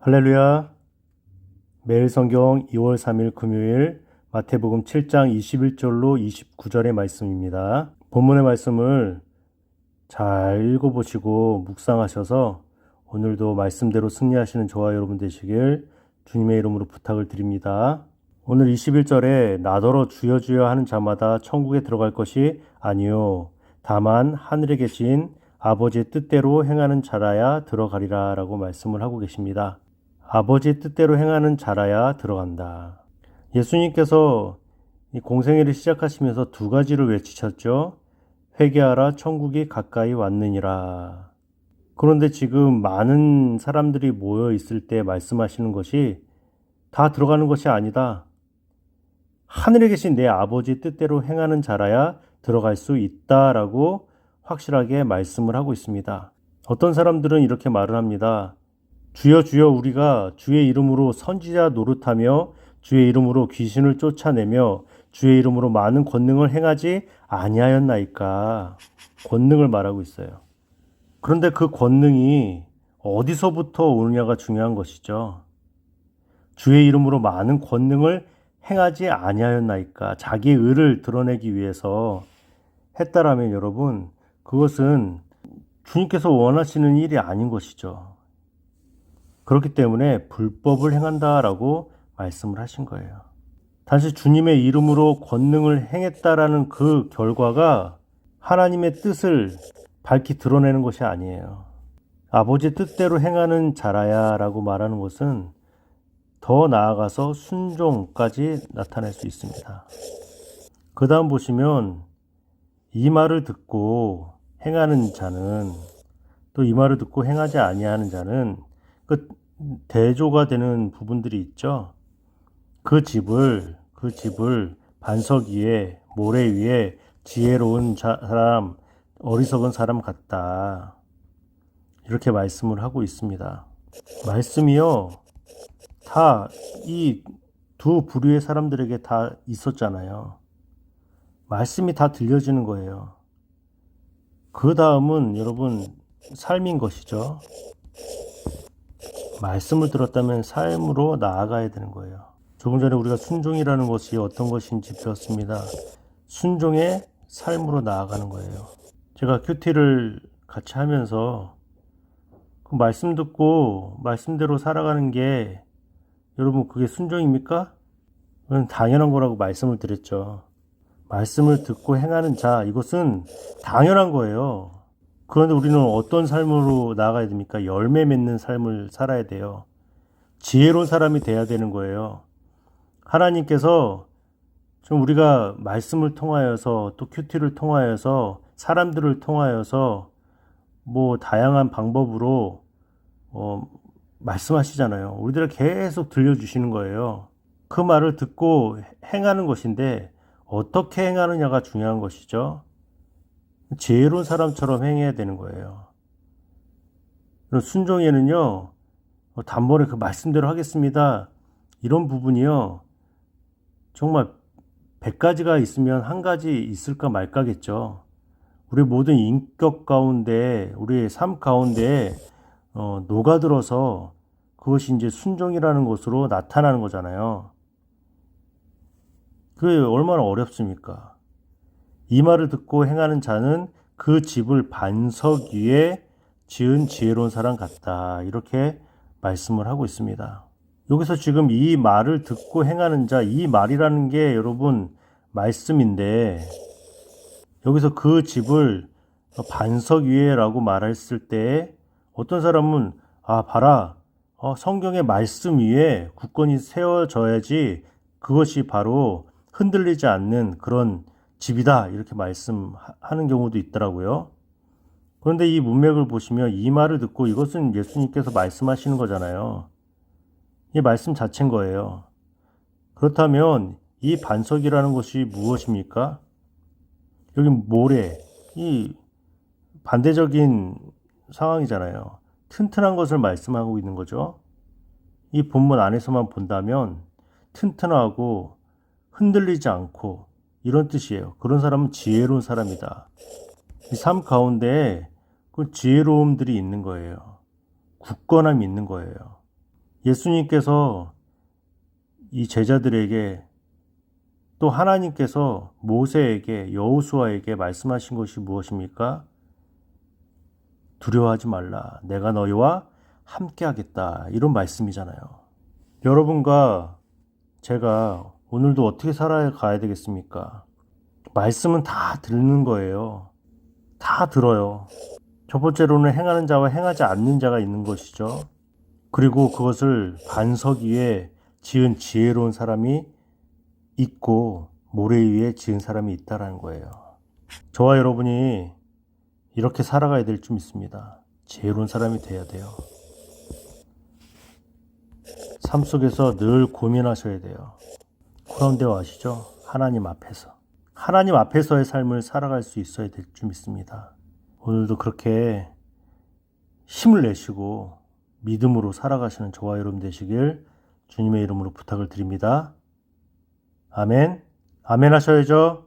할렐루야. 매일 성경 2월 3일 금요일 마태복음 7장 21절로 29절의 말씀입니다. 본문의 말씀을 잘 읽어보시고 묵상하셔서 오늘도 말씀대로 승리하시는 저와 여러분 되시길 주님의 이름으로 부탁을 드립니다. 오늘 21절에 나더러 주여 주여 하는 자마다 천국에 들어갈 것이 아니요 다만 하늘에 계신 아버지의 뜻대로 행하는 자라야 들어가리라 라고 말씀을 하고 계십니다. 아버지의 뜻대로 행하는 자라야 들어간다. 예수님께서 이 공생애를 시작하시면서 두 가지를 외치셨죠. 회개하라 천국이 가까이 왔느니라. 그런데 지금 많은 사람들이 모여 있을 때 말씀하시는 것이 다 들어가는 것이 아니다. 하늘에 계신 내 아버지 뜻대로 행하는 자라야 들어갈 수 있다라고 확실하게 말씀을 하고 있습니다. 어떤 사람들은 이렇게 말을 합니다. 주여 주여 우리가 주의 이름으로 선지자 노릇하며 주의 이름으로 귀신을 쫓아내며 주의 이름으로 많은 권능을 행하지 아니하였나이까. 권능을 말하고 있어요. 그런데 그 권능이 어디서부터 오느냐가 중요한 것이죠. 주의 이름으로 많은 권능을 행하지 아니하였나이까. 자기의 의를 드러내기 위해서 했다라면 여러분, 그것은 주님께서 원하시는 일이 아닌 것이죠. 그렇기 때문에 불법을 행한다라고 말씀을 하신 거예요. 단지 주님의 이름으로 권능을 행했다라는 그 결과가 하나님의 뜻을 밝히 드러내는 것이 아니에요. 아버지 뜻대로 행하는 자라야 라고 말하는 것은 더 나아가서 순종까지 나타낼 수 있습니다. 그 다음 보시면 이 말을 듣고 행하는 자는 또 이 말을 듣고 행하지 아니하는 자는 그 대조가 되는 부분들이 있죠. 그 집을 반석 위에 모래 위에 지혜로운 사람 어리석은 사람 같다. 이렇게 말씀을 하고 있습니다. 말씀이요. 다 이 두 부류의 사람들에게 다 있었잖아요. 말씀이 다 들려지는 거예요. 그 다음은 여러분 삶인 것이죠. 말씀을 들었다면 삶으로 나아가야 되는 거예요. 조금 전에 우리가 순종이라는 것이 어떤 것인지 배웠습니다. 순종의 삶으로 나아가는 거예요. 제가 큐티를 같이 하면서 그 말씀 듣고 말씀대로 살아가는 게 여러분 그게 순종입니까? 그건 당연한 거라고 말씀을 드렸죠. 말씀을 듣고 행하는 자, 이것은 당연한 거예요. 그런데 우리는 어떤 삶으로 나아가야 됩니까? 열매 맺는 삶을 살아야 돼요. 지혜로운 사람이 돼야 되는 거예요. 하나님께서 좀 우리가 말씀을 통하여서 또 큐티를 통하여서 사람들을 통하여서 뭐 다양한 방법으로 말씀하시잖아요. 우리들을 계속 들려주시는 거예요. 그 말을 듣고 행하는 것인데 어떻게 행하느냐가 중요한 것이죠. 지혜로운 사람처럼 행해야 되는 거예요. 순종에는요, 단번에 그 말씀대로 하겠습니다. 이런 부분이요, 정말 100가지가 있으면 한 가지 있을까 말까겠죠. 우리 모든 인격 가운데, 우리의 삶 가운데 녹아들어서 그것이 이제 순종이라는 것으로 나타나는 거잖아요. 그게 얼마나 어렵습니까? 이 말을 듣고 행하는 자는 그 집을 반석 위에 지은 지혜로운 사람 같다. 이렇게 말씀을 하고 있습니다. 여기서 지금 이 말을 듣고 행하는 자, 이 말이라는 게 여러분 말씀인데 여기서 그 집을 반석 위에라고 말했을 때 어떤 사람은 봐라. 성경의 말씀 위에 굳건히 세워져야지 그것이 바로 흔들리지 않는 그런 집이다 이렇게 말씀하는 경우도 있더라고요. 그런데 이 문맥을 보시면 이 말을 듣고 이것은 예수님께서 말씀하시는 거잖아요. 이 말씀 자체인 거예요. 그렇다면 이 반석이라는 것이 무엇입니까? 여기 모래, 이 반대적인 상황이잖아요. 튼튼한 것을 말씀하고 있는 거죠. 이 본문 안에서만 본다면 튼튼하고 흔들리지 않고 이런 뜻이에요. 그런 사람은 지혜로운 사람이다. 이 삶 가운데 그 지혜로움들이 있는 거예요. 굳건함이 있는 거예요. 예수님께서 이 제자들에게 또 하나님께서 모세에게 여호수아에게 말씀하신 것이 무엇입니까? 두려워하지 말라. 내가 너희와 함께 하겠다. 이런 말씀이잖아요. 여러분과 제가 오늘도 어떻게 살아가야 되겠습니까? 말씀은 다 듣는 거예요. 다 들어요. 첫 번째로는 행하는 자와 행하지 않는 자가 있는 것이죠. 그리고 그것을 반석 위에 지은 지혜로운 사람이 있고 모래 위에 지은 사람이 있다라는 거예요. 저와 여러분이 이렇게 살아가야 될 줄 믿습니다. 지혜로운 사람이 돼야 돼요. 삶 속에서 늘 고민하셔야 돼요. 코라운데오 아시죠? 하나님 앞에서. 하나님 앞에서의 삶을 살아갈 수 있어야 될 줄 믿습니다. 오늘도 그렇게 힘을 내시고 믿음으로 살아가시는 저와 여러분 되시길 주님의 이름으로 부탁을 드립니다. 아멘. 아멘 하셔야죠.